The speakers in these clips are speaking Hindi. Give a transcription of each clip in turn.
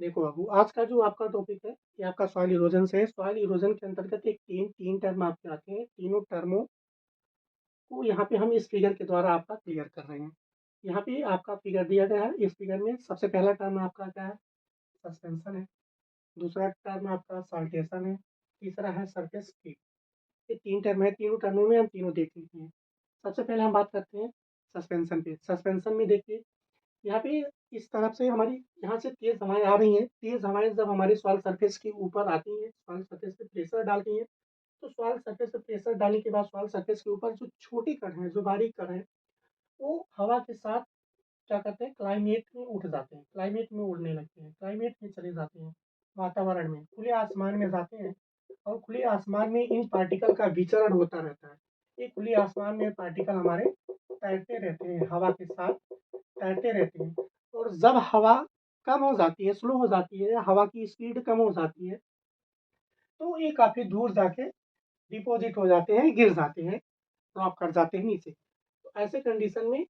देखो बाबू, आज का जो आपका टॉपिक है ये आपका सॉइल इरोजन से है। सॉइल इरोजन के अंतर्गत एक तीन टर्म आपके आते हैं। तीनों टर्मों को यहाँ पे हम इस फिगर के द्वारा आपका क्लियर कर रहे हैं। यहाँ पे आपका फिगर दिया गया है। इस फिगर में सबसे पहला टर्म आपका क्या है? सस्पेंशन है। दूसरा टर्म आपका साल्टेशन है। तीसरा है सरफेस हीट। ये तीन टर्म है। तीनों टर्मों में हम तीनों देख लेते हैं। सबसे पहले हम बात करते हैं सस्पेंशन पे। सस्पेंशन में देखिए, यहाँ पे इस तरफ से हमारी यहाँ से तेज हवाएं आ रही हैं। तेज हवाएं जब हमारी सॉइल सरफेस के ऊपर आती हैं, सॉइल सरफेस पे प्रेशर डालती हैं, तो सॉइल सरफेस पे प्रेशर डालने के बाद सॉइल सरफेस के ऊपर जो छोटी कण है, जो बारीक कण है, वो हवा के साथ क्या करते हैं, क्लाइमेट में उठ जाते हैं, क्लाइमेट में उड़ने लगते हैं, क्लाइमेट में चले जाते हैं, वातावरण में, खुले आसमान में जाते हैं। और खुले आसमान में इन पार्टिकल का विचरण होता रहता है। ये खुले आसमान में पार्टिकल हमारे तैरते रहते हैं, हवा के साथ तैरते रहते हैं। और जब हवा कम हो जाती है, स्लो हो जाती है, या हवा की स्पीड कम हो जाती है, तो ये काफी दूर जाके डिपॉजिट हो जाते हैं, गिर जाते हैं, ड्रॉप कर जाते हैं नीचे। तो ऐसे कंडीशन में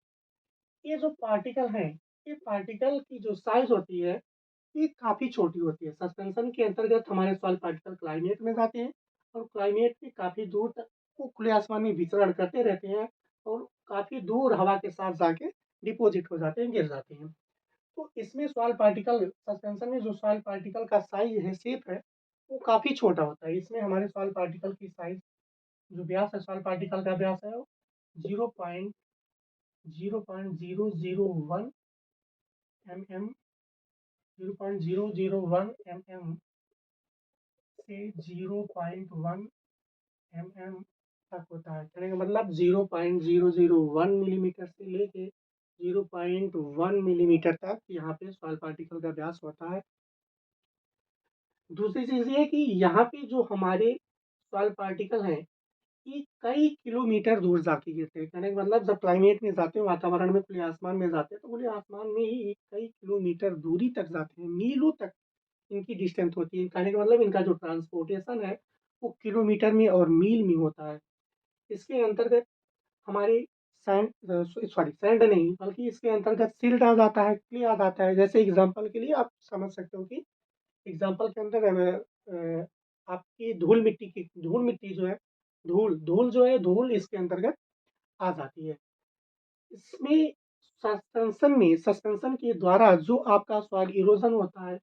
ये जो पार्टिकल हैं, ये पार्टिकल की जो साइज होती है, ये काफी छोटी होती है। सस्पेंशन के अंतर्गत हमारे सॉइल पार्टिकल क्लाइमेट में जाते हैं, और क्लाइमेट के काफी दूर तक वो खुले आसमान में विचरण करते रहते हैं, और काफी दूर हवा के साथ जाके डिपॉजिट हो जाते हैं, गिर जाते हैं। तो इसमें सॉइल पार्टिकल, सस्पेंशन में जो सॉइल पार्टिकल का साइज है, शेप है, वो काफी छोटा होता है। इसमें हमारे सॉइल पार्टिकल की साइज, जो व्यास है सॉइल पार्टिकल का व्यास है, वो 0.00001 0.001 से 0.1 तक होता है। कहने का मतलब 0.001 मिलीमीटर से लेके 0.1 मिलीमीटर तक यहाँ पे सॉइल पार्टिकल का व्यास होता है। दूसरी चीज ये है कि यहाँ पे जो हमारे सॉइल पार्टिकल हैं, ये कई किलोमीटर दूर जाके गिरते हैं। कहने का मतलब जब क्लाइमेट में जाते हैं, वातावरण में, खुले आसमान में जाते हैं, तो खुले आसमान में ही कई किलोमीटर दूरी तक जाते हैं, मीलों तक इनकी डिस्टेंस होती है। कहने का मतलब इनका जो ट्रांसपोर्टेशन है, वो किलोमीटर में और मील में होता है। इसके अंतर्गत हमारे सैंड, सॉरी सैंड नहीं, बल्कि इसके अंतर्गत सिल्ट आ जाता है, क्ले आ जाता है। जैसे एग्जांपल के लिए आप समझ सकते हो कि एग्जाम्पल के अंदर आपकी धूल मिट्टी जो है, धूल धूल जो है, धूल इसके अंतर्गत आ जाती है। इसमें सस्पेंशन के द्वारा जो आपका सॉइल इरोजन होता है,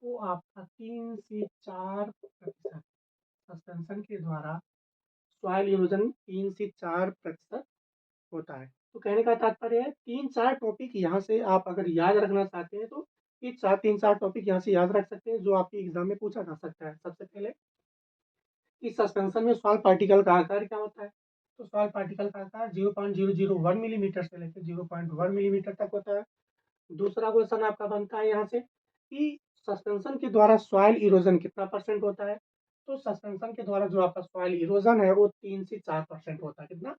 वो आपका 3 से 4%। सस्पेंशन के द्वारा सॉइल इरोजन 3 से 4% होता है। तो कहने का तात्पर्य है, 3 4 टॉपिक यहाँ से आप अगर याद रखना चाहते हैं, तो ये 3 4 टॉपिक यहाँ से याद रख सकते हैं, जो आपके एग्जाम में पूछा जा सकता है। सबसे पहले, इस सस्पेंशन में सॉइल पार्टिकल का आकार क्या होता है? तो सॉइल पार्टिकल का आकार 0.001 मिलीमीटर से लेकर 0.1 मिलीमीटर तक होता है। दूसरा क्वेश्चन आपका बनता है यहाँ से कि सस्पेंशन के द्वारा सॉइल इरोजन कितना परसेंट होता है? तो सस्पेंशन के द्वारा जो आपका सॉइल इरोजन है, वो 3 से 4% होता है। कितना?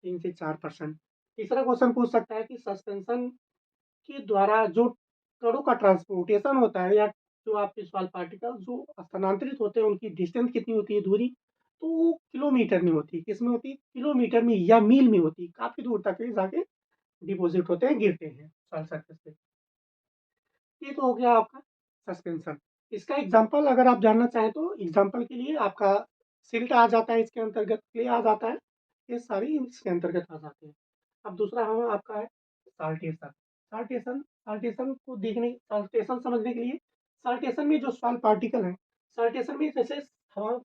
3 से 4%। तीसरा क्वेश्चन पूछ सकता है कि सस्पेंशन के द्वारा जो कणों का ट्रांसपोर्टेशन होता है, या जो आपके सॉइल पार्टिकल जो स्थानांतरित होते हैं, उनकी डिस्टेंस कितनी होती है, दूरी, तो वो किलोमीटर में होती है। किसमें होती है? किलोमीटर में या मील में होती है। काफी दूर तक ये जाके डिपोजिट होते हैं, गिरते हैं सॉइल सरफेस पे। ये तो हो गया आपका सस्पेंशन। इसका एग्जाम्पल अगर आप जानना चाहें, तो एग्जाम्पल के लिए आपका सिल्ट आ जाता है, इसके अंतर्गत क्ले आ जाता है, ये सारी इसके अंतर्गत आ जाते हैं। अब दूसरा हम आपका है साल्टेशन। साल्टेशन को देखने, साल्टेशन समझने के लिए, साल्टेशन में जो सॉइल पार्टिकल है, साल्टेशन में जैसे हवा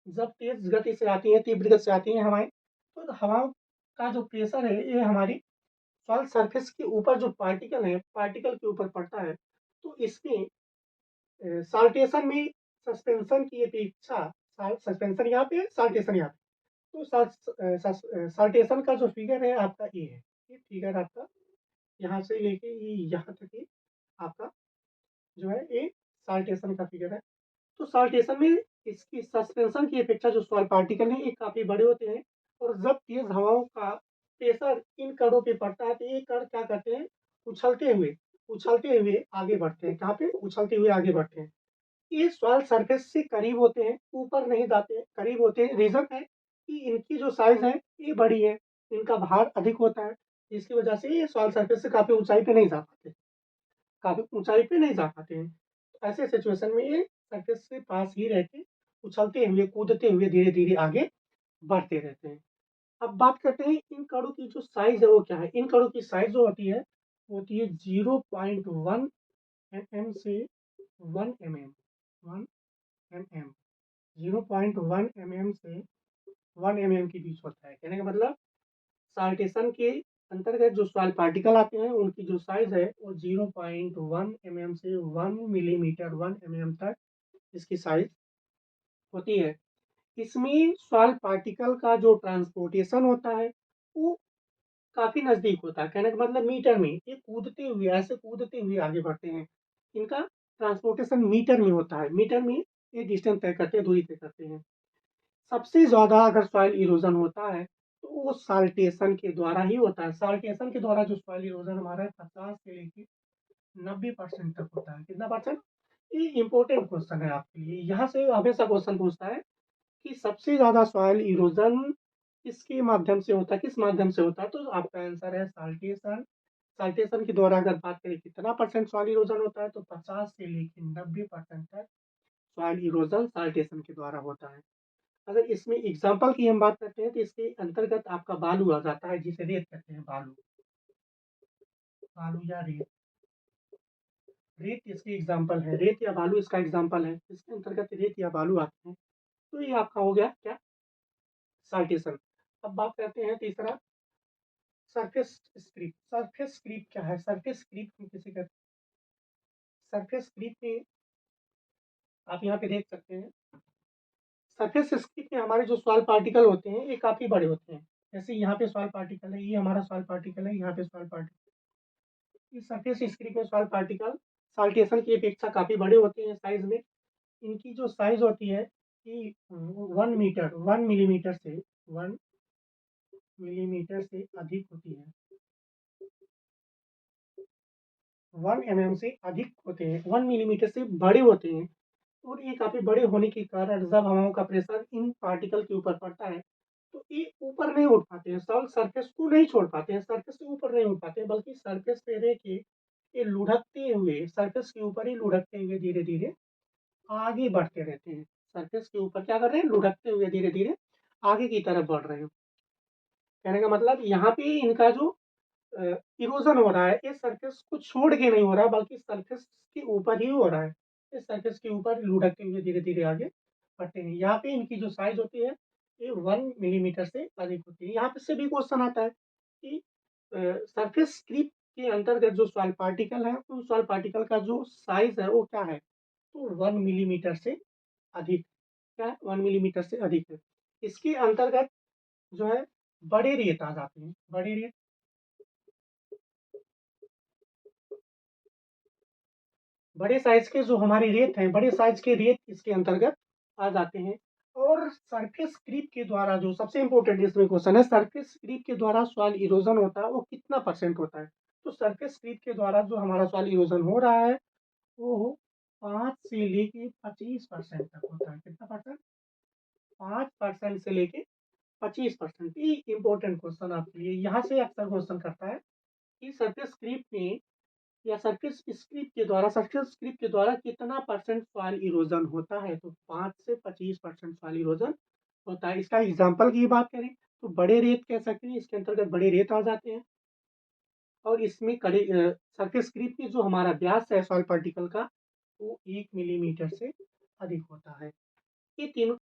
जब तेज गति से आती है, तीव्र गति से आती है हवाएं, तो हवा का जो प्रेशर है, ये हमारी सॉइल सरफेस के ऊपर जो पार्टिकल है, पार्टिकल के ऊपर पड़ता है। तो इसमें साल्टेशन में सस्पेंशन की अपेक्षा, सस्पेंशन यहाँ पे, साल्टेशन यहाँ पे, तो साल्टेशन का जो फिगर है आपका ये है। ये फिगर आपका यहाँ से लेके ये यहाँ तक ही आपका जो है, ये साल्टेशन का फिगर है। तो साल्टेशन में इसकी सस्पेंशन की अपेक्षा जो सॉइल पार्टिकल है, ये काफी बड़े होते हैं। और जब तेज हवाओं का प्रेशर इन कणों पे पड़ता है, तो ये कण क्या करते हैं, उछलते हुए आगे बढ़ते हैं। कहाँ पे? उछलते हुए आगे बढ़ते हैं। ये सॉइल सरफेस से करीब होते हैं, ऊपर नहीं जाते हैं, करीब होते हैं। रीजन है कि इनकी जो साइज है, ये बड़ी है, इनका भार अधिक होता है, जिसकी वजह से ये सॉइल सरफेस से काफी ऊंचाई पे नहीं जा पाते, काफी ऊंचाई पे नहीं जा पाते हैं। ऐसे सिचुएशन में ये सरफेस से पास ही रह के उछलते हुए, कूदते हुए धीरे-धीरे आगे बढ़ते रहते हैं। अब बात करते हैं इन कणों की जो साइज़ है वो क्या है? इन कणों की साइज़ जो होती है, वो होती है 0.1 एमएम से 1 एमएम, 1 एमएम, 0.1 एमएम से 1 एमएम के बीच होता है। कहने का मतलब साल्टेशन के अंतर्गत जो सॉइल पार्टिकल आते हैं, उनकी जो साइज़ है वो 0.1 एमएम से 1 मिलीमीटर, 1 एमएम तक इसकी साइज़ होती है। इसमें सॉइल पार्टिकल का जो ट्रांसपोर्टेशन होता है, वो काफ़ी नज़दीक होता है। कहने का मतलब मीटर में, ये कूदते हुए, ऐसे कूदते हुए आगे बढ़ते हैं। इनका ट्रांसपोर्टेशन मीटर में होता है। मीटर में ये डिस्टेंस तय करते हैं, दूरी तय करते हैं। सबसे ज़्यादा अगर सॉइल इरोज़न होता है, तो वो साल्टेशन के द्वारा ही होता है। साल्टेशन के द्वारा जो सॉइल इरोज़न हमारा 50 से लेके 90% तक होता है। कितना परसेंट? ये इम्पोर्टेंट क्वेश्चन है आपके लिए। यहाँ से हमेशा क्वेश्चन पूछता है कि सबसे ज़्यादा सॉइल इरोज़न किसके माध्यम से होता है, किस माध्यम से होता है? तो आपका आंसर है साल्टेशन। साल्टेशन के द्वारा अगर बात करें कितना परसेंट सॉइल इरोज़न होता है, तो 50 से लेके 90% तक सॉइल इरोज़न साल्टेशन के द्वारा होता है। अगर इसमें एग्ज़ाम्पल की हम बात करते हैं, तो इसके अंतर्गत आपका बालू आ जाता है, जिसे रेत कहते हैं, बालू। बालू या रेत। रेत इसकी एग्ज़ाम्पल है, रेत या बालू इसका एग्ज़ाम्पल है। इसके अंतर्गत रेत या बालू आते हैं। तो ये आपका हो गया क्या? साल्टेशन। अब बात करते हैं तीसरा, सरफेस क्रीप। सरफेस क्रीप क्या है? सरफेस क्रीप हम किसे कहते हैं? सरफेस क्रीप में आप यहाँ पे देख सकते हैं, सरफेस क्रीप में हमारे जो सॉइल पार्टिकल होते हैं, ये काफ़ी बड़े होते हैं। जैसे यहाँ पे सॉइल पार्टिकल है, ये हमारा सॉइल पार्टिकल है, यहाँ पे सॉइल पार्टिकल। इस सरफेस क्रीप में सॉइल पार्टिकल साल्टेशन की अपेक्षा काफ़ी बड़े होते हैं साइज़ में। इनकी जो साइज़ होती है कि 1 मीटर, 1 मिलीमीटर से 1 मिलीमीटर से अधिक होती है। 1 एमएम से अधिक होते हैं, 1 मिलीमीटर से बड़े होते हैं। और ये काफ़ी बड़े होने के कारण जब हवाओं का प्रेशर इन पार्टिकल के ऊपर पड़ता है, तो ये ऊपर नहीं उठ पाते हैं, सॉल्ट सरफेस को नहीं छोड़ पाते हैं, सरफेस से ऊपर नहीं उठ पाते हैं, बल्कि सरफेस पे रह के ये लुढ़कते हुए, सरफेस के ऊपर ही लुढ़कते हुए धीरे-धीरे आगे बढ़ते रहते हैं। सरफेस के ऊपर क्या कर रहे हैं? लुढ़कते हुए धीरे-धीरे आगे की तरफ बढ़ रहे हैं। कहने का मतलब यहाँ पे इनका जो इरोज़न हो रहा है, ये सरफेस को छोड़ के नहीं हो रहा है, बल्कि सरफेस के ऊपर ही हो रहा है। इस सरफेस के ऊपर लुढ़कते हुए धीरे-धीरे आगे बढ़ते हैं। यहाँ पे इनकी जो साइज़ होती है, ये 1 मिलीमीटर से अधिक होती है। यहाँ पे से भी क्वेश्चन आता है कि सरफेस क्रीप के अंतर्गत जो सॉइल पार्टिकल है, उन सॉइल पार्टिकल का जो साइज़ है, वो क्या है? तो 1 मिलीमीटर से अधिक। क्या है? 1 मिलीमीटर से अधिक है। इसके अंतर्गत जो है, बड़े रेत आ जाते हैं। बड़े रेत, बड़े साइज़ के जो हमारे रेत हैं, बड़े साइज़ के रेत इसके अंतर्गत आ जाते हैं। और सरफेस क्रीप के द्वारा जो सबसे इम्पोर्टेंट इसमें क्वेश्चन है, सरफेस क्रीप के द्वारा सॉइल इरोज़न होता है, वो कितना परसेंट होता है? तो सरफेस क्रीप के द्वारा जो हमारा सॉइल इरोज़न हो रहा है, वो 5 से लेके 25% तक होता है। कितना परसेंट? 5% से लेके 25%। ये इम्पोर्टेंट क्वेश्चन आपके लिए। यहाँ से अक्सर क्वेश्चन करता है कि सरफेस क्रीप में या सरफेस क्रीप के द्वारा कितना परसेंट सॉइल इरोजन होता है? तो 5 से 25% सॉइल इरोजन होता है। इसका एग्जाम्पल की बात करें, तो बड़े रेत कह सकते हैं, इसके अंतर्गत बड़े रेत आ जाते हैं। और इसमें सरफेस क्रीप की जो हमारा व्यास है सॉइल पार्टिकल का, वो 1 मिलीमीटर से अधिक होता है। ये तीनों